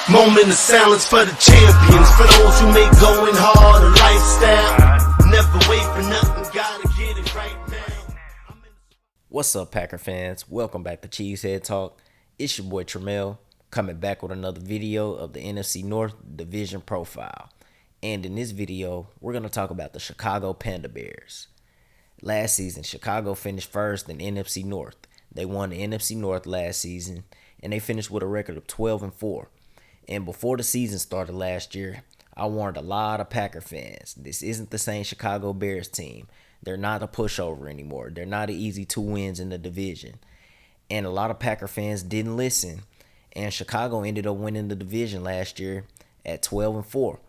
Moment of silence for the champions, for those who make going hard a lifestyle. Never wait for nothing, gotta get it right now. What's up, Packer fans? Welcome back to Cheesehead Talk. It's your boy Tramel, coming back with another video of the NFC North Division Profile. And in this video, we're going to talk about the Chicago Panda Bears. Last season, Chicago finished first in NFC North. They won the NFC North last season, and they finished with a record of 12-4. And before the season started last year, I warned a lot of Packer fans, this isn't the same Chicago Bears team. They're not a pushover anymore. They're not an easy 2 wins in the division. And a lot of Packer fans didn't listen. And Chicago ended up winning the division last year at 12-4.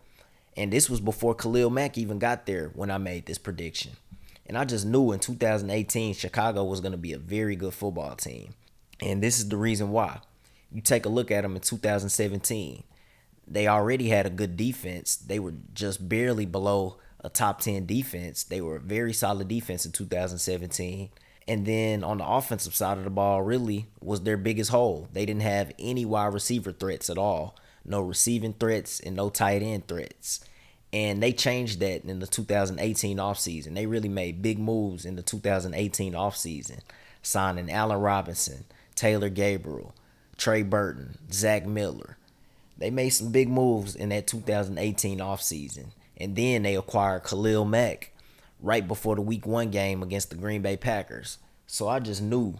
And this was before Khalil Mack even got there when I made this prediction. And I just knew in 2018 Chicago was going to be a very good football team. And this is the reason why. You take a look at them in 2017. They already had a good defense. They were just barely below a top 10 defense. They were a very solid defense in 2017. And then on the offensive side of the ball really was their biggest hole. They didn't have any wide receiver threats at all. No receiving threats and no tight end threats. And they changed that in the 2018 offseason. They really made big moves in the 2018 offseason, signing Allen Robinson, Taylor Gabriel, Trey Burton, Zach Miller. They made some big moves in that 2018 offseason. And then they acquired Khalil Mack right before the Week 1 game against the Green Bay Packers. So I just knew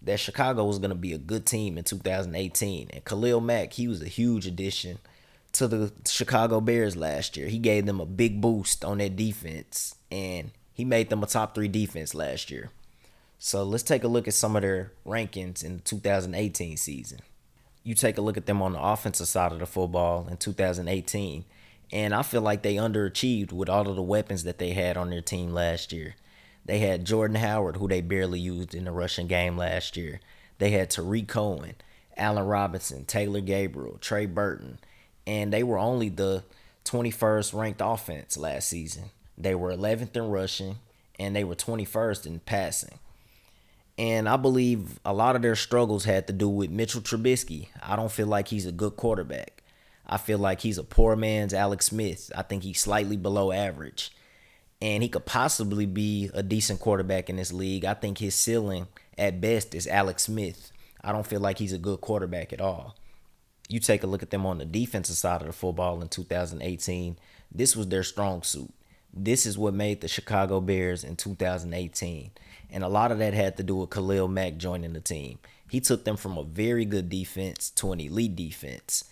that Chicago was going to be a good team in 2018. And Khalil Mack, he was a huge addition to the Chicago Bears last year. He gave them a big boost on their defense, and he made them a top 3 defense last year. So let's take a look at some of their rankings in the 2018 season. You take a look at them on the offensive side of the football in 2018, and I feel like they underachieved with all of the weapons that they had on their team last year. They had Jordan Howard, who they barely used in the rushing game last year. They had Tariq Cohen, Allen Robinson, Taylor Gabriel, Trey Burton, and they were only the 21st ranked offense last season. They were 11th in rushing, and they were 21st in passing. And I believe a lot of their struggles had to do with Mitchell Trubisky. I don't feel like he's a good quarterback. I feel like he's a poor man's Alex Smith. I think he's slightly below average. And he could possibly be a decent quarterback in this league. I think his ceiling at best is Alex Smith. I don't feel like he's a good quarterback at all. You take a look at them on the defensive side of the football in 2018. This was their strong suit. This is what made the Chicago Bears in 2018. And a lot of that had to do with Khalil Mack joining the team. He took them from a very good defense to an elite defense.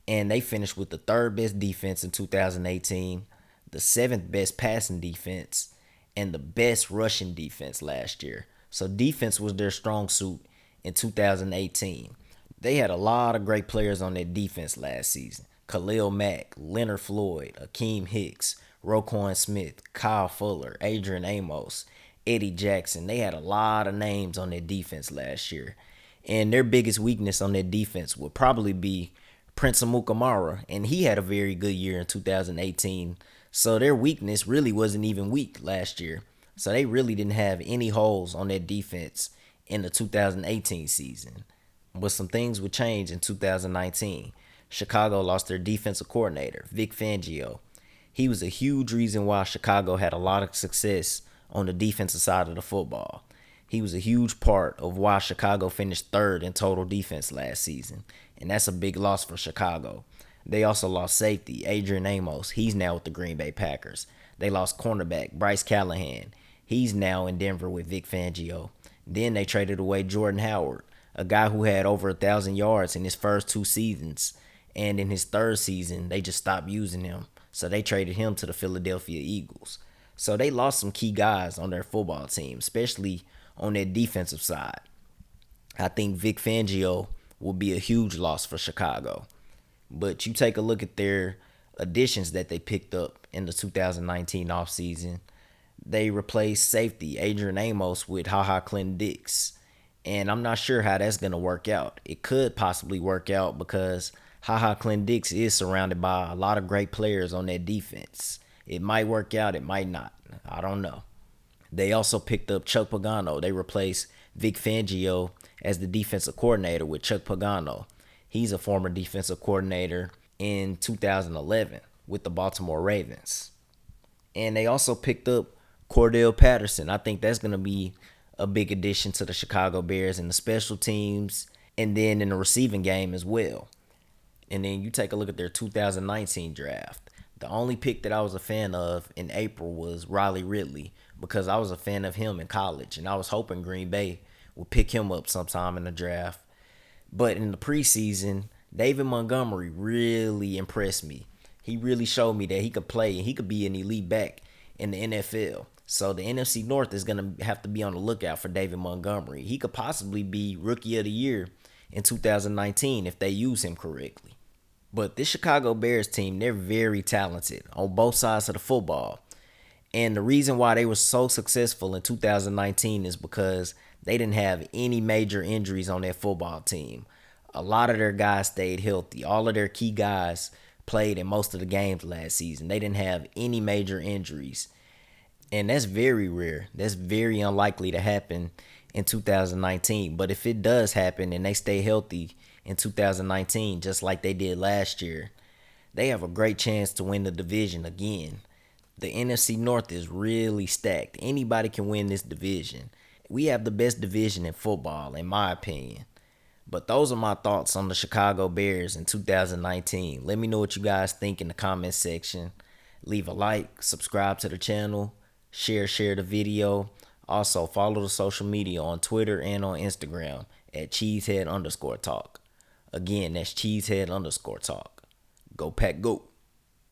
And they finished with the 3rd best defense in 2018, the 7th best passing defense, and the best rushing defense last year. So defense was their strong suit in 2018. They had a lot of great players on their defense last season. Khalil Mack, Leonard Floyd, Akeem Hicks, Roquan Smith, Kyle Fuller, Adrian Amos, Eddie Jackson. They had a lot of names on their defense last year. And their biggest weakness on their defense would probably be Prince Amukamara, and he had a very good year in 2018. So their weakness really wasn't even weak last year. So they really didn't have any holes on their defense in the 2018 season. But some things would change in 2019. Chicago lost their defensive coordinator, Vic Fangio. He was a huge reason why Chicago had a lot of success on the defensive side of the football. He was a huge part of why Chicago finished 3rd in total defense last season. And that's a big loss for Chicago. They also lost safety, Adrian Amos. He's now with the Green Bay Packers. They lost cornerback, Bryce Callahan. He's now in Denver with Vic Fangio. Then they traded away Jordan Howard, a guy who had over 1,000 yards in his first 2 seasons. And in his 3rd season, they just stopped using him. So they traded him to the Philadelphia Eagles. So they lost some key guys on their football team, especially on their defensive side. I think Vic Fangio will be a huge loss for Chicago. But you take a look at their additions that they picked up in the 2019 offseason. They replaced safety Adrian Amos with HaHa Clinton-Dix. And I'm not sure how that's going to work out. It could possibly work out because HaHa Clinton-Dix is surrounded by a lot of great players on their defense. It might work out, it might not. I don't know. They also picked up Chuck Pagano. They replaced Vic Fangio as the defensive coordinator with Chuck Pagano. He's a former defensive coordinator in 2011 with the Baltimore Ravens. And they also picked up Cordell Patterson. I think that's going to be a big addition to the Chicago Bears in the special teams and then in the receiving game as well. And then you take a look at their 2019 draft. The only pick that I was a fan of in April was Riley Ridley because I was a fan of him in college, and I was hoping Green Bay would pick him up sometime in the draft. But in the preseason, David Montgomery really impressed me. He really showed me that he could play and he could be an elite back in the NFL. So the NFC North is going to have to be on the lookout for David Montgomery. He could possibly be Rookie of the Year in 2019 if they use him correctly. But this Chicago Bears team, they're very talented on both sides of the football. And the reason why they were so successful in 2019 is because they didn't have any major injuries on their football team. A lot of their guys stayed healthy. All of their key guys played in most of the games last season. They didn't have any major injuries. And that's very rare. That's very unlikely to happen in 2019. But if it does happen and they stay healthy in 2019, just like they did last year, they have a great chance to win the division again. The NFC North is really stacked. Anybody can win this division. We have the best division in football, in my opinion. But those are my thoughts on the Chicago Bears in 2019. Let me know what you guys think in the comment section. Leave a like, subscribe to the channel, share the video. Also, follow the social media on Twitter and on Instagram at cheesehead_talk. Again, that's cheesehead_talk. Go Pack Go.